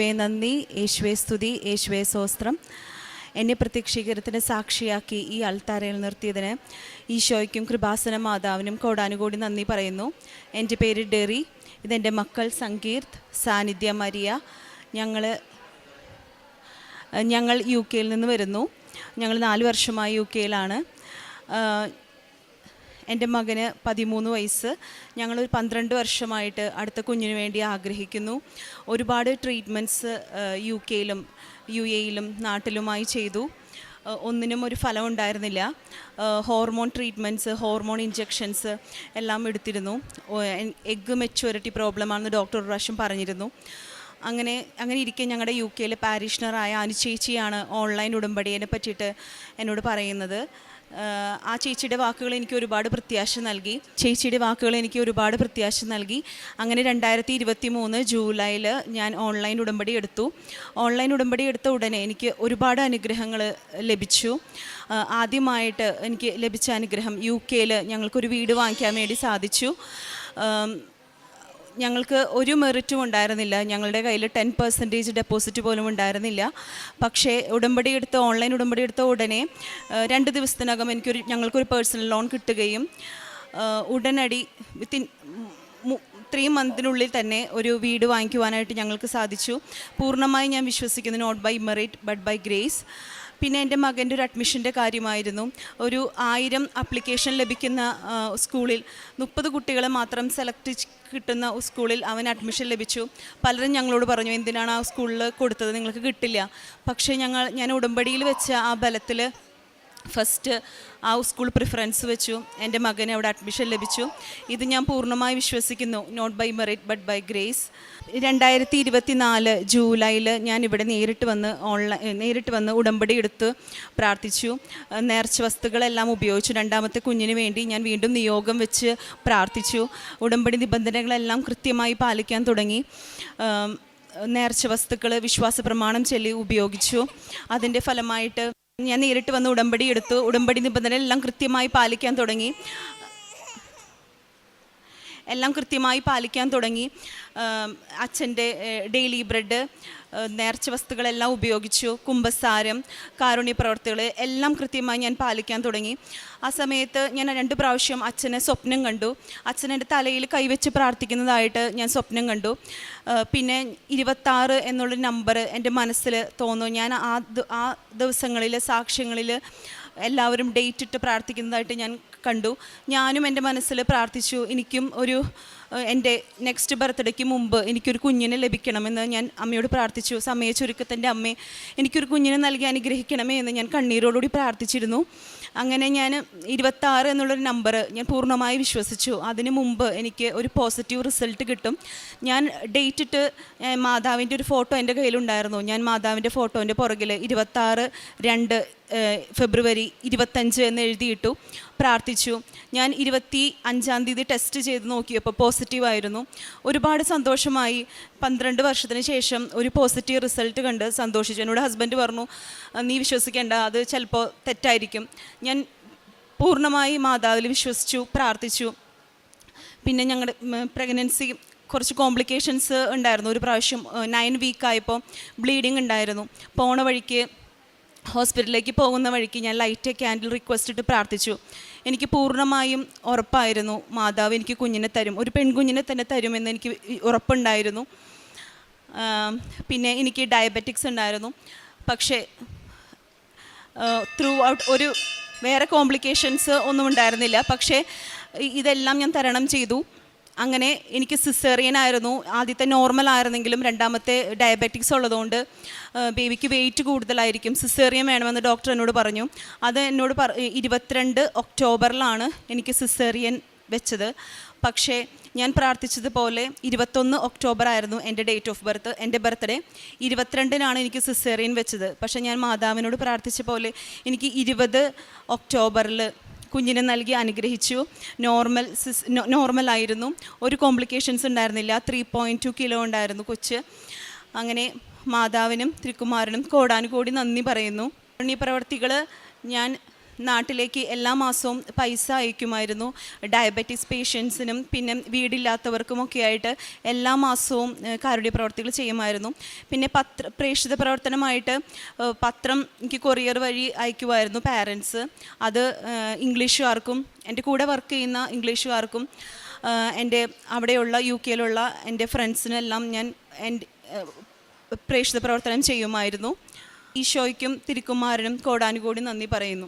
നന്ദി, യേശുവേ സ്തുതി, യേശുവേ സ്തോത്രം. എന്നെ പ്രത്യക്ഷീകരണത്തിന് സാക്ഷിയാക്കി ഈ അൾത്താരയിൽ നിർത്തിയതിന് ഈശോയ്ക്കും കൃപാസന മാതാവിനും കോടാനുകോടി നന്ദി പറയുന്നു. എൻ്റെ പേര് ഡെറി. ഇതെൻ്റെ മക്കൾ സങ്കീർത്ത്, സാന്നിധ്യ, മരിയ. ഞങ്ങൾ യു കെയിൽ നിന്ന് വരുന്നു. ഞങ്ങൾ 4 വർഷമായി യു കെയിലാണ്. എൻ്റെ മകന് 13 വയസ്സ്. ഞങ്ങളൊരു 12 വർഷമായിട്ട് അടുത്ത കുഞ്ഞിന് വേണ്ടി ആഗ്രഹിക്കുന്നു. ഒരുപാട് ട്രീറ്റ്മെൻറ്റ്സ് യു കെയിലും യു എയിലും നാട്ടിലുമായി ചെയ്തു. ഒന്നിനും ഒരു ഫലം ഉണ്ടായിരുന്നില്ല. ഹോർമോൺ ട്രീറ്റ്മെൻറ്റ്സ്, ഹോർമോൺ ഇഞ്ചെക്ഷൻസ് എല്ലാം എടുത്തിരുന്നു. എഗ്ഗ് മെച്യൂരിറ്റി പ്രോബ്ലമാണെന്ന് ഡോക്ടർ ഒരു പ്രാവശ്യം പറഞ്ഞിരുന്നു. അങ്ങനെ ഇരിക്കെ ഞങ്ങളുടെ യു കെയിലെ പാരീഷണറായ അനുചേച്ചിയാണ് ഓൺലൈൻ ഉടമ്പടിയെ പറ്റിയിട്ട് എന്നോട് പറയുന്നത്. ആ ചേച്ചിയുടെ വാക്കുകൾ എനിക്ക് ഒരുപാട് പ്രത്യാശ നൽകി. അങ്ങനെ 2023 ജൂലൈയിൽ ഞാൻ ഓൺലൈൻ ഉടമ്പടി എടുത്തു. ഓൺലൈൻ ഉടമ്പടി എടുത്ത ഉടനെ എനിക്ക് ഒരുപാട് അനുഗ്രഹങ്ങൾ ലഭിച്ചു. ആദ്യമായിട്ട് എനിക്ക് ലഭിച്ച അനുഗ്രഹം, യു കെയിൽ ഞങ്ങൾക്കൊരു വീട് വാങ്ങിക്കാൻ വേണ്ടി സാധിച്ചു. ഞങ്ങൾക്ക് ഒരു മെറിറ്റും ഉണ്ടായിരുന്നില്ല. ഞങ്ങളുടെ കയ്യിൽ 10% ഡെപ്പോസിറ്റ് പോലും ഉണ്ടായിരുന്നില്ല. പക്ഷേ ഓൺലൈൻ ഉടമ്പടി എടുത്ത ഉടനെ 2 ദിവസത്തിനകം ഞങ്ങൾക്കൊരു പേഴ്സണൽ ലോൺ കിട്ടുകയും ഉടനടി വിത്തിൻ 3 മന്തിനുള്ളിൽ തന്നെ ഒരു വീട് വാങ്ങിക്കുവാനായിട്ട് ഞങ്ങൾക്ക് സാധിച്ചു. പൂർണ്ണമായി ഞാൻ വിശ്വസിക്കുന്നു, not by merit but by grace. പിന്നെ എൻ്റെ മകൻ്റെ ഒരു അഡ്മിഷൻ്റെ കാര്യമായിരുന്നു. ഒരു 1000 ആപ്ലിക്കേഷൻ ലഭിക്കുന്ന സ്കൂളിൽ 30 കുട്ടികളെ മാത്രം സെലക്ട് കിട്ടുന്ന സ്കൂളിൽ അവന് അഡ്മിഷൻ ലഭിച്ചു. പലരും ഞങ്ങളോട് പറഞ്ഞു, എന്തിനാണ് ആ സ്കൂളിൽ കൊടുത്തത്, നിങ്ങൾക്ക് കിട്ടില്ല. പക്ഷേ ഞാൻ ഉടമ്പടിയിൽ വെച്ച ആ ബലത്തിൽ ഫസ്റ്റ് ആ സ്കൂൾ പ്രിഫറൻസ് വെച്ചു. എൻ്റെ മകന് അവിടെ അഡ്മിഷൻ ലഭിച്ചു. ഇത് ഞാൻ പൂർണ്ണമായി വിശ്വസിക്കുന്നു, not by merit but by grace. 2024 ജൂലൈയിൽ ഞാൻ ഇവിടെ നേരിട്ട് വന്ന് ഉടമ്പടി എടുത്ത് പ്രാർത്ഥിച്ചു. നേർച്ച വസ്തുക്കളെല്ലാം ഉപയോഗിച്ചു. 2ാമത്തെ കുഞ്ഞിന് വേണ്ടി ഞാൻ വീണ്ടും നിയോഗം വെച്ച് പ്രാർത്ഥിച്ചു. ഉടമ്പടി നിബന്ധനകളെല്ലാം കൃത്യമായി പാലിക്കാൻ തുടങ്ങി. നേർച്ച വസ്തുക്കൾ വിശ്വാസ പ്രമാണം ചൊല്ലി ഉപയോഗിച്ചു. അതിൻ്റെ ഫലമായിട്ട് ഞാൻ നേരിട്ട് വന്ന് ഉടമ്പടി എടുത്തു. ഉടമ്പടി നിബന്ധനകളെല്ലാം കൃത്യമായി പാലിക്കാൻ തുടങ്ങി. അച്ഛൻ്റെ ഡെയിലി ബ്രെഡ്, നേർച്ച വസ്തുക്കളെല്ലാം ഉപയോഗിച്ചു. കുംഭസാരം, കാരുണ്യ പ്രവർത്തികൾ എല്ലാം കൃത്യമായി ഞാൻ പാലിക്കാൻ തുടങ്ങി. ആ സമയത്ത് ഞാൻ 2 പ്രാവശ്യം അച്ഛനെ സ്വപ്നം കണ്ടു. അച്ഛൻ എൻ്റെ തലയിൽ കൈവച്ച് പ്രാർത്ഥിക്കുന്നതായിട്ട് ഞാൻ സ്വപ്നം കണ്ടു. പിന്നെ 26 എന്നുള്ളൊരു നമ്പർ എൻ്റെ മനസ്സിൽ തോന്നുന്നു. ഞാൻ ആ ദിവസങ്ങളിൽ സാക്ഷ്യങ്ങളിൽ എല്ലാവരും ഡേറ്റ് ഇട്ട് പ്രാർത്ഥിക്കുന്നതായിട്ട് ഞാൻ കണ്ടു. ഞാനും എൻ്റെ മനസ്സിൽ പ്രാർത്ഥിച്ചു, എനിക്കും എൻ്റെ നെക്സ്റ്റ് ബർത്ത്ഡേക്ക് മുമ്പ് എനിക്കൊരു കുഞ്ഞിനെ ലഭിക്കണമെന്ന് ഞാൻ അമ്മയോട് പ്രാർത്ഥിച്ചു. സമയ ചുരുക്കത്തിൻ്റെ അമ്മേ, എനിക്കൊരു കുഞ്ഞിനെ നൽകി അനുഗ്രഹിക്കണമേ എന്ന് ഞാൻ കണ്ണീരോടുകൂടി പ്രാർത്ഥിച്ചിരുന്നു. അങ്ങനെ ഞാൻ 26 എന്നുള്ളൊരു നമ്പർ ഞാൻ പൂർണ്ണമായി വിശ്വസിച്ചു. അതിന് മുമ്പ് എനിക്ക് ഒരു പോസിറ്റീവ് റിസൾട്ട് കിട്ടും. ഞാൻ ഡേറ്റ് ഇട്ട് മാതാവിൻ്റെ ഒരു ഫോട്ടോ എൻ്റെ കയ്യിലുണ്ടായിരുന്നു. ഞാൻ മാതാവിൻ്റെ ഫോട്ടോൻ്റെ പുറകിൽ 26/2 ഫെബ്രുവരി 25 എന്ന് എഴുതിയിട്ടു. പ്രാർത്ഥിച്ചു. ഞാൻ 25-ാം തീയതി ടെസ്റ്റ് ചെയ്ത് നോക്കിയപ്പോൾ പോസിറ്റീവായിരുന്നു. ഒരുപാട് സന്തോഷമായി. 12 വർഷത്തിന് ശേഷം ഒരു പോസിറ്റീവ് റിസൾട്ട് കണ്ട് സന്തോഷിച്ചു. എന്നോട് ഹസ്ബൻഡ് പറഞ്ഞു, നീ വിശ്വസിക്കേണ്ട, അത് ചിലപ്പോൾ തെറ്റായിരിക്കും. ഞാൻ പൂർണ്ണമായി മാതാവിൽ വിശ്വസിച്ചു, പ്രാർത്ഥിച്ചു. പിന്നെ ഞങ്ങളുടെ പ്രഗ്നൻസി കുറച്ച് കോംപ്ലിക്കേഷൻസ് ഉണ്ടായിരുന്നു. ഒരു പ്രാവശ്യം 9 വീക്കായപ്പോൾ ബ്ലീഡിങ് ഉണ്ടായിരുന്നു. ഹോസ്പിറ്റലിലേക്ക് പോകുന്ന വഴിക്ക് ഞാൻ ലൈറ്റ് ക്യാൻഡിൽ റിക്വസ്റ്റ് ഇട്ട് പ്രാർത്ഥിച്ചു. എനിക്ക് പൂർണ്ണമായും ഉറപ്പായിരുന്നു, മാതാവ് എനിക്ക് കുഞ്ഞിനെ തരും, ഒരു പെൺകുഞ്ഞിനെ തന്നെ തരുമെന്ന് എനിക്ക് ഉറപ്പുണ്ടായിരുന്നു. പിന്നെ എനിക്ക് ഡയബറ്റിക്സ് ഉണ്ടായിരുന്നു. പക്ഷേ ത്രൂ ഔട്ട് വേറെ കോംപ്ലിക്കേഷൻസ് ഒന്നും ഉണ്ടായിരുന്നില്ല. പക്ഷേ ഇതെല്ലാം ഞാൻ തരണം ചെയ്തു. അങ്ങനെ എനിക്ക് സിസേറിയൻ ആയിരുന്നു. ആദ്യത്തെ നോർമൽ ആയിരുന്നെങ്കിലും 2ാമത്തെ ഡയബറ്റിക്സ് ഉള്ളതുകൊണ്ട് ബേബിക്ക് വെയിറ്റ് കൂടുതലായിരിക്കും, സിസേറിയൻ വേണമെന്ന് ഡോക്ടർ എന്നോട് പറഞ്ഞു. അത് എന്നോട് 22 ഒക്ടോബറിലാണ് എനിക്ക് സിസേറിയൻ വെച്ചത്. പക്ഷേ ഞാൻ പ്രാർത്ഥിച്ചതുപോലെ 21 ഒക്ടോബർ ആയിരുന്നു എൻ്റെ ഡേറ്റ് ഓഫ് ബർത്ത്, എൻ്റെ ബർത്ത്ഡേ. 22-നാണ് എനിക്ക് സിസേറിയൻ വെച്ചത്. പക്ഷേ ഞാൻ മാതാവിനോട് പ്രാർത്ഥിച്ച പോലെ എനിക്ക് 20 ഒക്ടോബറിൽ കുഞ്ഞിനെ നൽകി അനുഗ്രഹിച്ചു. നോർമലായിരുന്നു. ഒരു കോംപ്ലിക്കേഷൻസ് ഉണ്ടായിരുന്നില്ല. 3.2 കിലോ ഉണ്ടായിരുന്നു കൊച്ച്. അങ്ങനെ മാതാവിനും തിരുക്കുമാരനും കോടാനുകോടി നന്ദി പറയുന്നു. പുണ്യപ്രവർത്തികൾ ഞാൻ നാട്ടിലേക്ക് എല്ലാ മാസവും പൈസ അയക്കുമായിരുന്നു. ഡയബറ്റിസ് പേഷ്യൻസിനും പിന്നെ വീടില്ലാത്തവർക്കുമൊക്കെ ആയിട്ട് എല്ലാ മാസവും കാരുണ്യ പ്രവർത്തികൾ ചെയ്യുമായിരുന്നു. പിന്നെ പ്രേക്ഷിത പ്രവർത്തനമായിട്ട് പത്രം എനിക്ക് കൊറിയർ വഴി അയക്കുമായിരുന്നു പാരൻസ്. അത് ഇംഗ്ലീഷുകാർക്കും എൻ്റെ കൂടെ വർക്ക് ചെയ്യുന്ന ഇംഗ്ലീഷുകാർക്കും എൻ്റെ അവിടെയുള്ള UK എൻ്റെ ഫ്രണ്ട്സിനെല്ലാം ഞാൻ എൻ്റെ പ്രേക്ഷിത പ്രവർത്തനം ചെയ്യുമായിരുന്നു. ഈശോയ്ക്കും തിരുക്കുമാരനും കോടാനുകോടി നന്ദി പറയുന്നു.